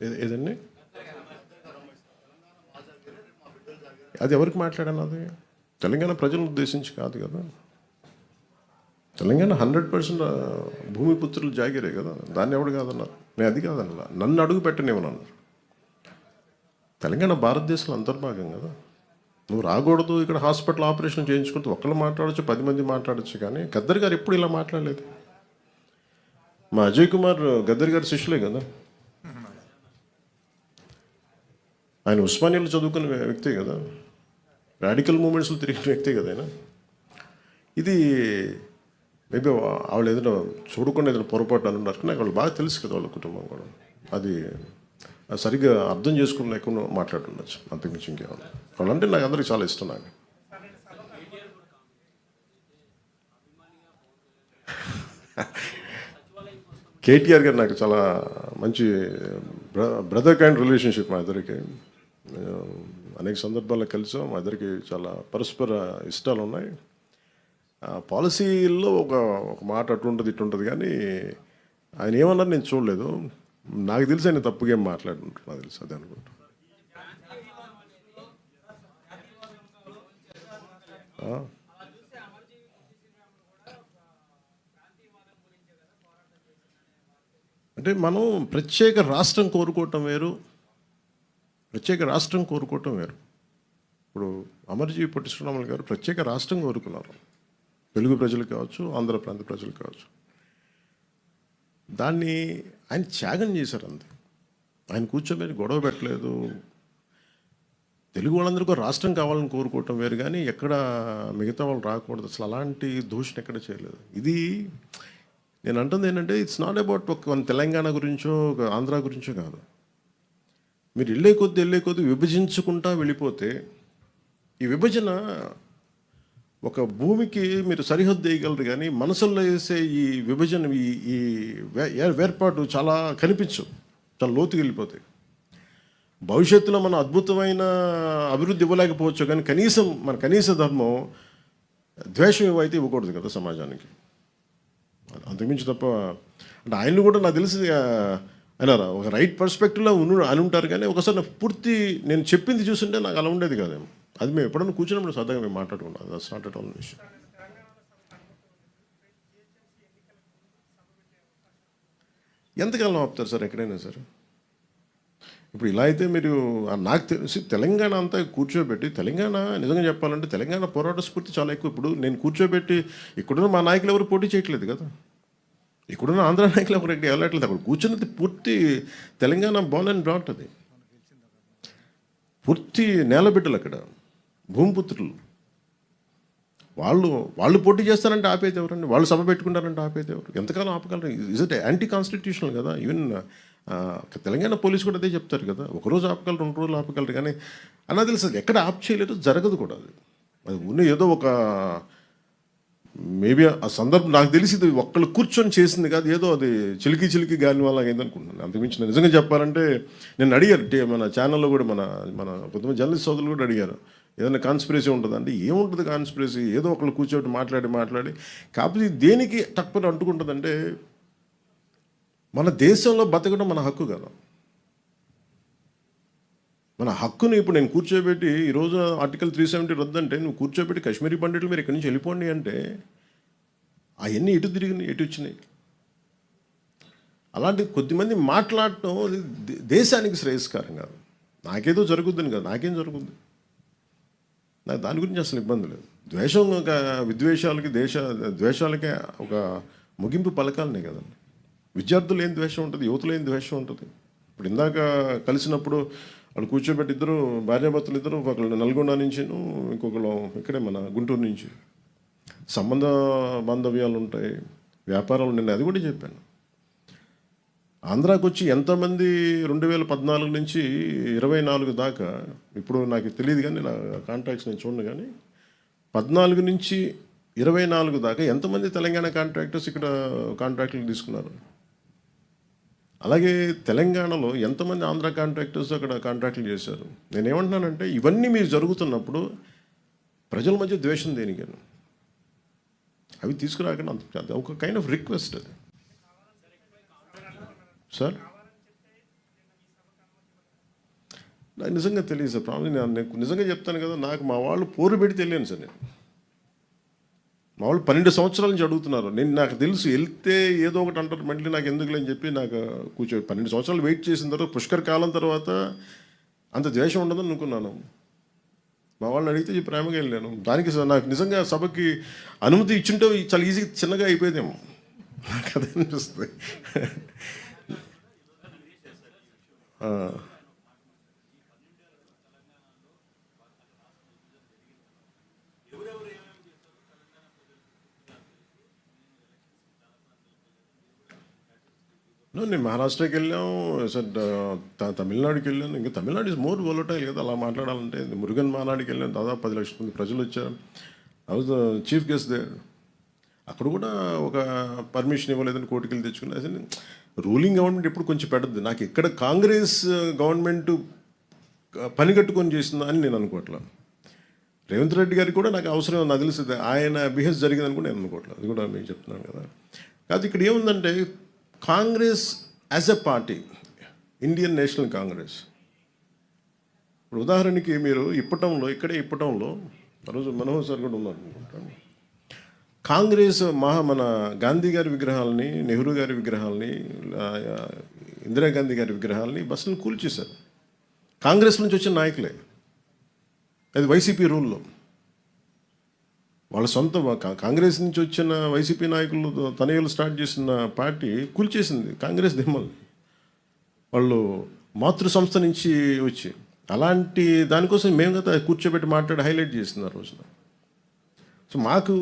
ఏదండి? అది ఎవరికి మాట్లాడాను? అది తెలంగాణ ప్రజలను ఉద్దేశించి కాదు కదా. తెలంగాణ 100% భూమిపుత్రులు జాగిరే కదా. దాన్ని ఎవడు కాదన్నారు. నేను అది కాదన్నా, నన్ను అడుగు పెట్టనివ్వనన్నారు. తెలంగాణ భారతదేశంలో అంతర్భాగం కదా. నువ్వు రాకూడదు, ఇక్కడ హాస్పిటల్ ఆపరేషన్ చేయించుకుంటూ ఒక్కళ్ళు మాట్లాడచ్చు, 10 మంది మాట్లాడచ్చు. కానీ గద్దర్ గారు ఎప్పుడు ఇలా మాట్లాడలేదు. మా అజయ్ కుమార్ గద్దర్ గారి శిష్యులే కదా. ఆయన ఉస్మానియాలో చదువుకున్న వ్యక్తే కదా. రాడికల్ మూమెంట్స్లో తిరిగిన వ్యక్తే కదా ఆయన. ఇది మేబీ వాళ్ళు ఏదైనా చూడకుండా ఏదైనా పొరపాటు అని ఉన్నారు. నాకు వాళ్ళు బాగా తెలుసు కదా, వాళ్ళ కుటుంబం కూడా. అది సరిగ్గా అర్థం చేసుకుని ఎక్కువ మాట్లాడుతుండొచ్చు, అంతకుమించి ఇంకేమన్నా. వాళ్ళంటే నాకు అందరికీ చాలా ఇష్టం. నాకు కేటీఆర్ గారు నాకు చాలా మంచి బ్రదర్ కైండ్ రిలేషన్షిప్. మా ఇద్దరికి అనేక సందర్భాల్లో కలిసాం. మా ఇద్దరికి చాలా పరస్పర ఇష్టాలు ఉన్నాయి. పాలసీల్లో ఒక మాట అటు ఉంటుంది ఇటు ఉంటుంది. కానీ ఆయన ఏమన్నారు నేను చూడలేదు. నాకు తెలిసి ఆయన తప్పుగా ఏం మాట్లాడుకుంటున్నా, నాకు తెలుసు. అదే అనుకుంటా. అంటే మనం ప్రత్యేక రాష్ట్రం కోరుకోవటం వేరు, ప్రత్యేక రాష్ట్రం కోరుకోవటం వేరు. ఇప్పుడు అమర్జీ పొట్టి శ్రీరాములు గారు ప్రత్యేక రాష్ట్రం కోరుకున్నారు. తెలుగు ప్రజలు కావచ్చు, ఆంధ్ర ప్రాంత ప్రజలు కావచ్చు. దాన్ని ఆయన త్యాగం చేశారు అంతే. ఆయన కూర్చోబెట్టి గొడవ పెట్టలేదు. తెలుగు వాళ్ళందరికీ రాష్ట్రం కావాలని కోరుకోవటం వేరు, కానీ ఎక్కడ మిగతా వాళ్ళు రాకూడదు, అసలు అలాంటి దూషణ ఎక్కడ చేయలేదు. ఇది నేను అంటుంది ఏంటంటే, ఇట్స్ నాట్ అబౌట్ ఒక తెలంగాణ గురించో ఒక ఆంధ్ర గురించో కాదు. మీరు వెళ్ళే కొద్దీ విభజించుకుంటా వెళ్ళిపోతే, ఈ విభజన ఒక భూమికి మీరు సరిహద్దు వేయగలరు, కానీ మనసుల్లో వేసే ఈ విభజన, ఈ వేర్పాటు చాలా కనిపించు, చాలా లోతుకి వెళ్ళిపోతాయి. భవిష్యత్తులో మనం అద్భుతమైన అభివృద్ధి ఇవ్వలేకపోవచ్చు, కానీ కనీసం మన కనీస ధర్మం ద్వేషం ఇవ్వైతే ఇవ్వకూడదు కదా సమాజానికి. అంతకుమించి తప్ప అంటే ఆయన్ని కూడా నాకు తెలిసి ఆయన ఒక రైట్ పర్స్పెక్టివ్లో అని ఉంటారు. కానీ ఒకసారి నాకు పూర్తి నేను చెప్పింది చూస్తుంటే నాకు అలా ఉండేది కాదేమో. అది మేము ఎప్పుడైనా కూర్చున్నప్పుడు సరదాగా మేము మాట్లాడుకున్నాం. దట్స్ నాట్ ఎట్ ఆల్ విషయం. ఎంతకాలం ఆపుతారు సార్ ఎక్కడైనా సార్? ఇప్పుడు ఇలా అయితే మీరు నాకు తెలిసి తెలంగాణ అంతా కూర్చోబెట్టి, తెలంగాణ నిజంగా చెప్పాలంటే తెలంగాణ పోరాట స్ఫూర్తి చాలా ఎక్కువ. ఇప్పుడు నేను కూర్చోబెట్టి ఇక్కడున్న మా నాయకులు ఎవరు పోటీ చేయట్లేదు కదా. ఇక్కడున్న ఆంధ్ర నాయకులు ఎవరు ఎక్కడ వెళ్ళట్లేదు. అక్కడ కూర్చున్నది పూర్తి తెలంగాణ బోర్న్ అండ్ బ్రాట్. అది పూర్తి నేలబిడ్డలు, అక్కడ భూమిపుత్రులు. వాళ్ళు పోటీ చేస్తారంటే ఆపేది ఎవరండి? వాళ్ళు సభ పెట్టుకుంటారంటే ఆపేది ఎవరు? ఎంతకాలం ఆపగలరు? ఇజ్ ఇట్ యాంటీ కాన్స్టిట్యూషనల్ కదా. ఈవెన్ తెలంగాణ పోలీసు కూడా అదే చెప్తారు కదా, ఒకరోజు ఆపగలరు, 2 రోజులు ఆపగలరు. కానీ అన్నా తెలుసు ఎక్కడ ఆప్ చేయలేదు, జరగదు కూడా. అది ఉన్న ఏదో ఒక మేబీ ఆ సందర్భం నాకు తెలిసి ఇది ఒక్కళ్ళు కూర్చొని చేసింది కాదు, ఏదో అది చిలికి గాని వల్ల అయిందనుకుంటున్నాను. అంతకుమించి నేను నిజంగా చెప్పాలంటే నేను అడిగారు మన ఛానల్లో కూడా, మన కొంతమంది జర్నలిస్ట్ సోదరులు కూడా అడిగారు, ఏదైనా కాన్స్పిరసీ ఉంటుంది అంటే. ఏముంటుంది కాన్స్పిరసీ? ఏదో ఒకళ్ళు కూర్చోబెట్టి మాట్లాడి కాకపోతే దేనికి తక్కువ అంటుకుంటుందంటే, మన దేశంలో బతకడం మన హక్కు కదా. మన హక్కుని ఇప్పుడు నేను కూర్చోబెట్టి ఈరోజు ఆర్టికల్ 370 రద్దంటే, నువ్వు కూర్చోబెట్టి కాశ్మీరీ పండితులు మీరు ఇక్కడి నుంచి వెళ్ళిపోండి అంటే, అవన్నీ ఎటు తిరిగినాయి, ఎటు వచ్చినాయి? అలాంటి కొద్దిమంది మాట్లాడటం దేశానికి శ్రేయస్కరం కాదు. నాకేదో జరుగుద్దని కాదు, నాకేం జరుగుద్ది? నాకు దాని గురించి అసలు ఇబ్బంది లేదు. ద్వేషం, విద్వేషాలకి ద్వేషాలకే ఒక ముగింపు పలకాలనే కదండి. విద్యార్థులు ఏం ద్వేషం ఉంటుంది, యువతలో ఏం ద్వేషం ఉంటుంది? ఇప్పుడు ఇందాక కలిసినప్పుడు వాళ్ళు కూర్చోబెట్టి ఇద్దరు భార్యాభర్తలు, ఇద్దరు, ఒకళ్ళు నల్గొండ నుంచి, ఇంకొకళ్ళు ఇక్కడే మన గుంటూరు నుంచి. బాంధవ్యాలు ఉంటాయి, వ్యాపారాలు. నేను అది కూడా చెప్పాను. ఆంధ్రాకి వచ్చి ఎంతమంది 2014 నుంచి 24 దాకా, ఇప్పుడు నాకు తెలియదు కానీ నా కాంట్రాక్ట్స్ నేను చూడను, కానీ 14 నుంచి 24 దాకా ఎంతమంది తెలంగాణ కాంట్రాక్టర్స్ ఇక్కడ కాంట్రాక్టులు తీసుకున్నారు? అలాగే తెలంగాణలో ఎంతమంది ఆంధ్ర కాంట్రాక్టర్స్ అక్కడ కాంట్రాక్టులు చేశారు? నేనేమంటున్నానంటే, ఇవన్నీ మీరు జరుగుతున్నప్పుడు ప్రజల మధ్య ద్వేషం దేనికని? అవి తీసుకురాకుండా ఒక కైండ్ ఆఫ్ రిక్వెస్ట్ అది సార్. నాకు నిజంగా తెలియదు సార్. ప్రాబ్లం నేను నిజంగా చెప్తాను కదా, నాకు మా వాళ్ళు పోరు పెట్టి తెలియను సార్. నేను మా వాళ్ళు 12 సంవత్సరాల నుంచి అడుగుతున్నారు. నాకు తెలుసు వెళ్తే ఏదో ఒకటి అంటారు, మళ్ళీ నాకు ఎందుకులే అని చెప్పి నాకు 12 సంవత్సరాలు వెయిట్ చేసిన తర్వాత పుష్కర్ కాలం తర్వాత అంత ద్వేషం ఉండదని అనుకున్నాను. మా వాళ్ళని అడిగితే ఈ ప్రేమగా వెళ్ళాను. దానికి నాకు నిజంగా సభకి అనుమతి ఇచ్చుంటే చాలా ఈజీగా చిన్నగా అయిపోయేదేమో, నాకు అదే అనిపిస్తుంది. నేను మహారాష్ట్రకి వెళ్ళాం సార్, తమిళనాడుకి వెళ్ళాను. ఇంకా తమిళనాడు ఇస్ మోర్ వోలటైల్ కదా అలా మాట్లాడాలంటే. మురుగన్ మానాడికి వెళ్ళాను, దాదాపు 10 లక్షల మంది ప్రజలు వచ్చారు. I was the chief guest they. అక్కడ కూడా ఒక పర్మిషన్ ఇవ్వలేదని కోర్టుకి వెళ్ళి తెచ్చుకున్నా. అసలు రూలింగ్ గవర్నమెంట్ ఎప్పుడు కొంచెం పెట్టద్దు. నాకు ఇక్కడ కాంగ్రెస్ గవర్నమెంట్ పని కట్టుకొని చేసిందా అని నేను అనుకోవట్లేదు. రేవంత్ రెడ్డి గారికి కూడా నాకు అవసరం నాకు తెలుస్తుంది, ఆయన బిహేవ్ జరిగిందని కూడా నేను అనుకోవట్లేదు. అది కూడా మీకు చెప్తున్నాను కదా. కాదు ఇక్కడ ఏముందంటే Congress as a party, Indian national Congress, ఇప్పుడు ఉదాహరణకి మీరు ఇప్పటంలో ఆ రోజు మనోహర్ సార్ కూడా ఉన్నారు అనుకుంటాను. కాంగ్రెస్ మన గాంధీ గారి విగ్రహాలని, నెహ్రూ గారి విగ్రహాలని, ఇందిరాగాంధీ గారి విగ్రహాలని బస్సులను కూల్చేశారు. కాంగ్రెస్ నుంచి వచ్చిన నాయకులే. అది వైసీపీ రూల్లో వాళ్ళ సొంత కాంగ్రెస్ నుంచి వచ్చిన వైసీపీ నాయకులు తనయులు స్టార్ట్ చేసిన పార్టీ కూల్చేసింది కాంగ్రెస్ దిమ్మలు. వాళ్ళు మాతృ సంస్థ నుంచి వచ్చి అలాంటి దానికోసం మేము కదా కూర్చోబెట్టి మాట్లాడి హైలైట్ చేసింది ఆ రోజున. సో మాకు